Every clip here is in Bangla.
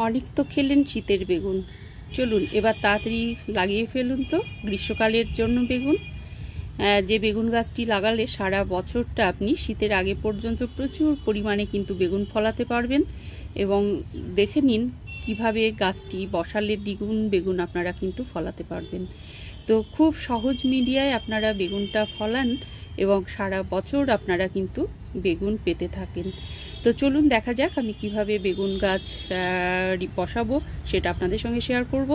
অনেক তো খেলেন শীতের বেগুন, চলুন এবার তাড়াতাড়ি লাগিয়ে ফেলুন তো গ্রীষ্মকালের জন্য বেগুন। যে বেগুন গাছটি লাগালে সারা বছরটা আপনি শীতের আগে পর্যন্ত প্রচুর পরিমাণে কিন্তু বেগুন ফলাতে পারবেন। এবং দেখে নিন কিভাবে গাছটি বসালে দ্বিগুণ বেগুন আপনারা কিন্তু ফলাতে পারবেন। তো খুব সহজ মিডিয়ায় আপনারা বেগুনটা ফলান এবং সারা বছর আপনারা কিন্তু বেগুন পেতে থাকেন। তো চলুন দেখা যাক আমি কিভাবে বেগুন গাছ বসাবো সেটা আপনাদের সঙ্গে শেয়ার করব।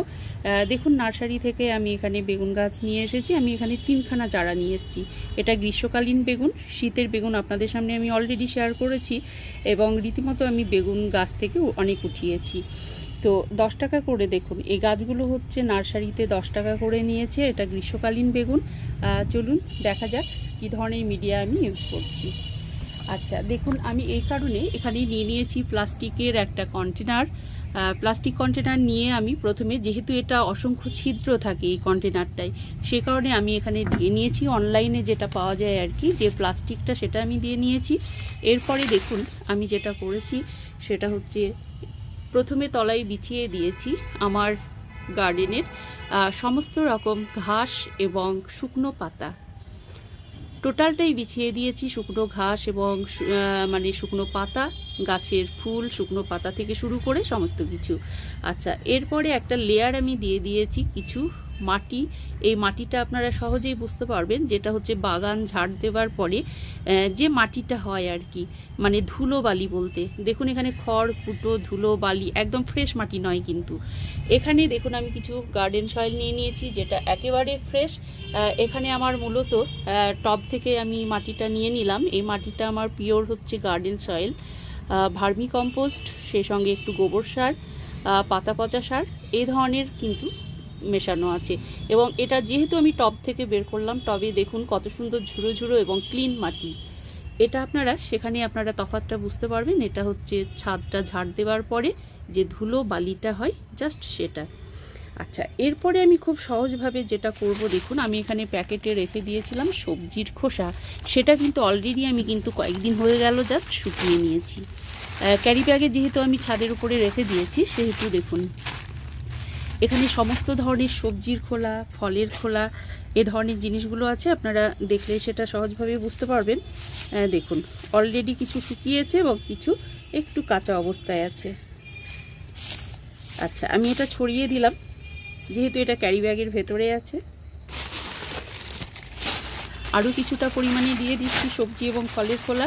দেখুন নার্সারি থেকে আমি এখানে বেগুন গাছ নিয়ে এসেছি। আমি এখানে 3খানা চারা নিয়ে এসেছি। এটা গ্রীষ্মকালীন বেগুন, শীতের বেগুন আপনাদের সামনে আমি অলরেডি শেয়ার করেছি এবং রীতিমতো আমি বেগুন গাছ থেকে অনেক উঠিয়েছি। তো 10 টাকা করে দেখুন এই গাছগুলো হচ্ছে নার্সারিতে 10 টাকা করে নিয়েছে। এটা গ্রীষ্মকালীন বেগুন। চলুন দেখা যাক কী ধরনের মিডিয়া আমি ইউজ করছি। আচ্ছা দেখুন আমি এই কারণে এখানে নিয়ে নিয়েছি প্লাস্টিকের একটা কন্টেনার। প্লাস্টিক কন্টেনার নিয়ে আমি প্রথমে, যেহেতু এটা অসংখ্য ছিদ্র থাকে এই কন্টেনারটায়, সে কারণে আমি এখানে দিয়ে নিয়েছি অনলাইনে যেটা পাওয়া যায় আর কি, যে প্লাস্টিকটা সেটা আমি দিয়ে নিয়েছি। এরপরে দেখুন আমি যেটা করেছি সেটা হচ্ছে প্রথমে তলায় বিছিয়ে দিয়েছি আমার গার্ডেনের সমস্ত রকম ঘাস এবং শুকনো পাতা। টোটালটাই বিছিয়ে দিয়েছি শুকনো ঘাস এবং মানে শুকনো পাতা, গাছের ফুল, শুকনো পাতা থেকে শুরু করে সমস্ত কিছু। আচ্ছা এরপরে একটা লেয়ার আমি দিয়ে দিয়েছি কিছু মাটি। এই মাটিটা আপনারা সহজেই বুঝতে পারবেন, যেটা হচ্ছে বাগান ঝাড় দেওয়ার পরে যে মাটিটা হয় আর কি, মানে ধুলো বালি বলতে। দেখুন এখানে খড় কুটো ধুলো বালি, একদম ফ্রেশ মাটি নয় কিন্তু। এখানে দেখুন আমি কিছু গার্ডেন সয়েল নিয়ে নিয়েছি যেটা একেবারে ফ্রেশ। এখানে আমার মূলত টব থেকে আমি মাটিটা নিয়ে নিলাম। এই মাটিটা আমার পিওর হচ্ছে গার্ডেন সয়েল, ভার্মি কম্পোস্ট, সেই সঙ্গে একটু গোবর সার, পাতা পচা সার, এই ধরনের কিন্তু মেশানো আছে। এবং এটা যেহেতু আমি টব থেকে বের করলাম, টবে দেখুন কত সুন্দর ঝুড়ো ঝুড়ো এবং ক্লিন মাটি। এটা আপনারা সেখানে আপনারা তফাৎটা বুঝতে পারবেন। এটা হচ্ছে ছাদটা ঝাড় দেওয়ার পরে যে ধুলো বালিটা হয়, জাস্ট সেটা। আচ্ছা এরপরে আমি খুব সহজভাবে যেটা করব, দেখুন আমি এখানে প্যাকেটে রেখে দিয়েছিলাম সবজির খোসা। সেটা কিন্তু অলরেডি আমি কিন্তু কয়েকদিন হয়ে গেল জাস্ট শুকিয়ে নিয়েছি। ক্যারি ব্যাগে যেহেতু আমি ছাদের উপরে রেখে দিয়েছি, সেহেতু দেখুন এখানে সমস্ত ধরনের সবজির খোলা, ফলের খোলা, এ ধরনের জিনিসগুলো আছে। আপনারা দেখলে সেটা সহজভাবে বুঝতে পারবেন। দেখুন অলরেডি কিছু শুকিয়েছে এবং কিছু একটু কাঁচা অবস্থায় আছে। আচ্ছা আমি এটা ছড়িয়ে দিলাম, যেহেতু এটা ক্যারি ব্যাগের ভেতরে আছে। আরও কিছুটা পরিমাণে দিয়ে দিচ্ছি সবজি এবং ফলের খোলা।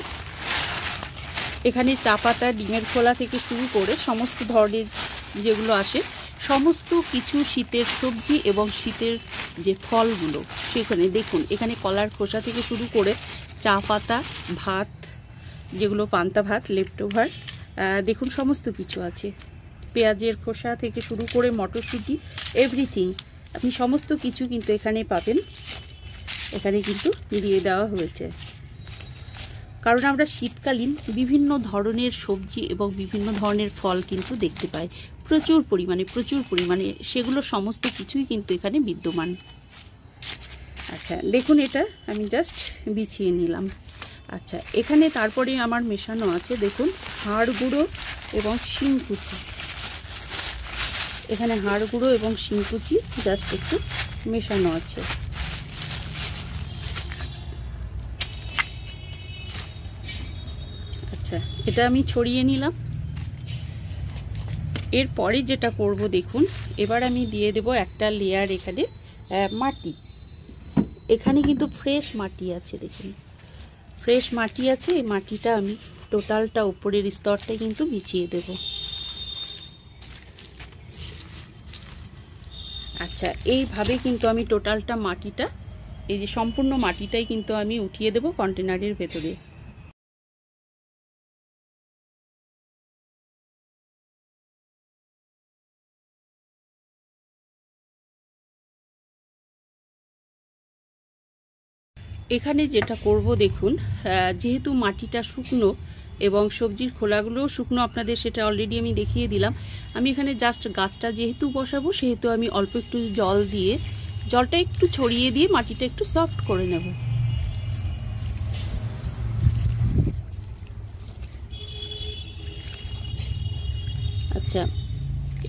এখানে চা পাতা, ডিমের খোলা থেকে শুরু করে সমস্ত ধরনের যেগুলো আসে, সমস্ত কিছু শীতের সবজি এবং শীতের যে ফলগুলো সেখানে দেখুন, এখানে কলার খোসা থেকে শুরু করে চা পাতা, ভাত, যেগুলো পান্তা ভাত লেফট ওভার, দেখুন সমস্ত কিছু আছে। পেঁয়াজের খোসা থেকে শুরু করে মটরশুঁটি, এভরিথিং আপনি সমস্ত কিছু কিন্তু এখানে পাবেন। এখানে কিন্তু দিয়ে দেওয়া হয়েছে, কারণ আমরা শীতকালীন বিভিন্ন ধরনের সবজি এবং বিভিন্ন ধরনের ফল কিন্তু দেখতে পাই প্রচুর পরিমাণে, সেগুলো সমস্ত কিছুই কিন্তু এখানে বিদ্যমান। আচ্ছা দেখুন এটা আমি জাস্ট বিছিয়ে নিলাম। আচ্ছা এখানে তারপরে আমার মেশানো আছে দেখুন হাড় গুঁড়ো এবং শিংকুচি। এখানে হাড় গুঁড়ো এবং শিংকুচি জাস্ট একটু মেশানো আছে। আচ্ছা এটা আমি ছড়িয়ে নিলাম। এরপরে যেটা করব দেখুন, এবার আমি দিয়ে দেব একটা লেয়ার এখানে মাটি। এখানে কিন্তু ফ্রেশ মাটি আছে, দেখুন ফ্রেশ মাটি আছে। এই মাটিটা আমি টোটালটা উপরের স্তরটাই কিন্তু বিছিয়ে দেব। আচ্ছা এইভাবে কিন্তু আমি টোটালটা মাটিটা, এই যে সম্পূর্ণ মাটিটাই কিন্তু আমি উঠিয়ে দেব কন্টেনারের ভেতরে। এখানে যেটা করব দেখুন, যেহেতু মাটিটা শুকনো এবং সবজির খোলাগুলোও শুকনো, আপনাদের সেটা অলরেডি আমি দেখিয়ে দিলাম। আমি এখানে জাস্ট গাছটা যেহেতু বসাবো, সেহেতু আমি অল্প একটু জল দিয়ে, জলটা একটু ছড়িয়ে দিয়ে মাটিটা একটু সফট করে নেব। আচ্ছা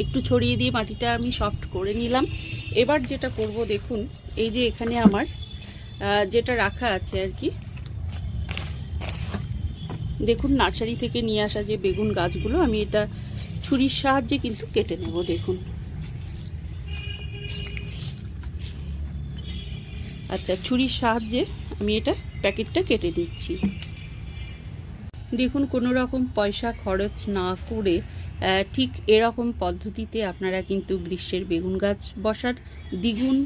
একটু ছড়িয়ে দিয়ে মাটিটা আমি সফট করে নিলাম। এবার যেটা করব দেখুন, এই যে এখানে আমার যেটা রাখা আছে আর কি, দেখুন নার্সারি থেকে নিয়ে আসা যে বেগুন গাছগুলো, আমি এটা ছুরির সাহায্যে কিন্তু কেটে নেব। দেখুন, আচ্ছা, ছুরির সাহায্যে আমি এটা প্যাকেটটা কেটে দিচ্ছি। দেখুন, কোনো রকম পয়সা খরচ না করে ঠিক এরকম পদ্ধতিতে আপনারা কিন্তু গ্রীষ্মের বেগুন গাছ বসার দ্বিগুণ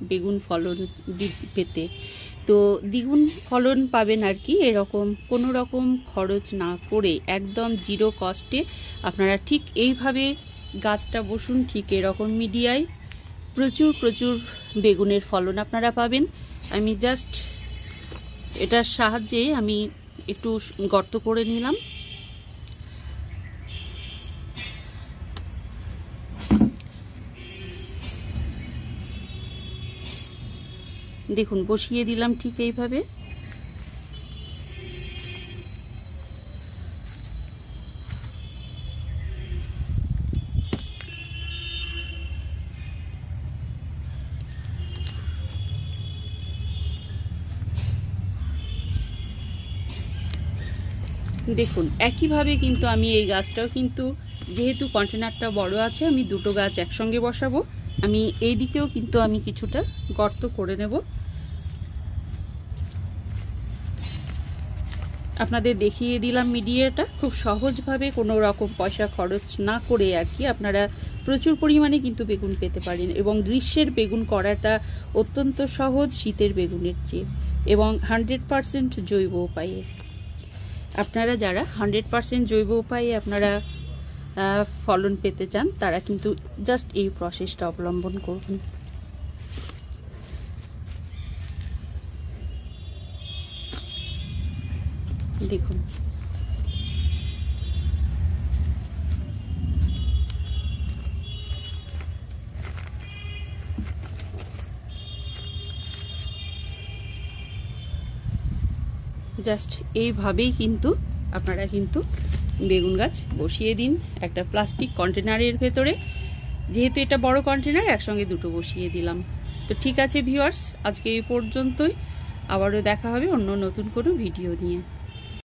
বেগুন ফলন পেতে, তো দ্বিগুণ ফলন পাবেন আর কি। এরকম কোনো রকম খরচ না করে একদম জিরো কস্টে আপনারা ঠিক এইভাবে গাছটা বসুন, ঠিক এরকম মিডিয়ায় প্রচুর প্রচুর বেগুনের ফলন আপনারা পাবেন। আমি জাস্ট এটার সাহায্যে আমি একটু গর্ত করে নিলাম। দেখুন, বসিয়ে দিলাম ঠিক এইভাবে। দেখুন, একইভাবে কিন্তু আমি এই গাছটাও কিন্তু, যেহেতু কন্টেনারটা বড় আছে, আমি দুটো গাছ একসঙ্গে বসাবো। আমি এই দিকেও কিন্তু আমি কিছুটা গর্ত করে নেব। আপনাদের দেখিয়ে দিলাম মিডিয়াটা খুব সহজভাবে, কোনো রকম পয়সা খরচ না করে আর কি আপনারা প্রচুর পরিমাণে কিন্তু বেগুন পেতে পারেন। এবং গ্রীষ্মের বেগুন করাটা অত্যন্ত সহজ শীতের বেগুনের চেয়ে, এবং 100% জৈব উপায়ে। আপনারা যারা 100% জৈব উপায়ে আপনারা ফলন পেতে চান, তারা কিন্তু জাস্ট এই প্রসেসটা অবলম্বন করুন। দেখুন, জাস্ট এইভাবেই কিন্তু আপনারা কিন্তু বেগুন গাছ বসিয়ে দিন একটা প্লাস্টিক কন্টেনারের ভেতরে। যেহেতু এটা বড় কন্টেনার, একসঙ্গে দুটো বসিয়ে দিলাম। তো ঠিক আছে ভিউয়ার্স, আজকে এই পর্যন্তই। আবারও দেখা হবে অন্য নতুন কোনো ভিডিও নিয়ে।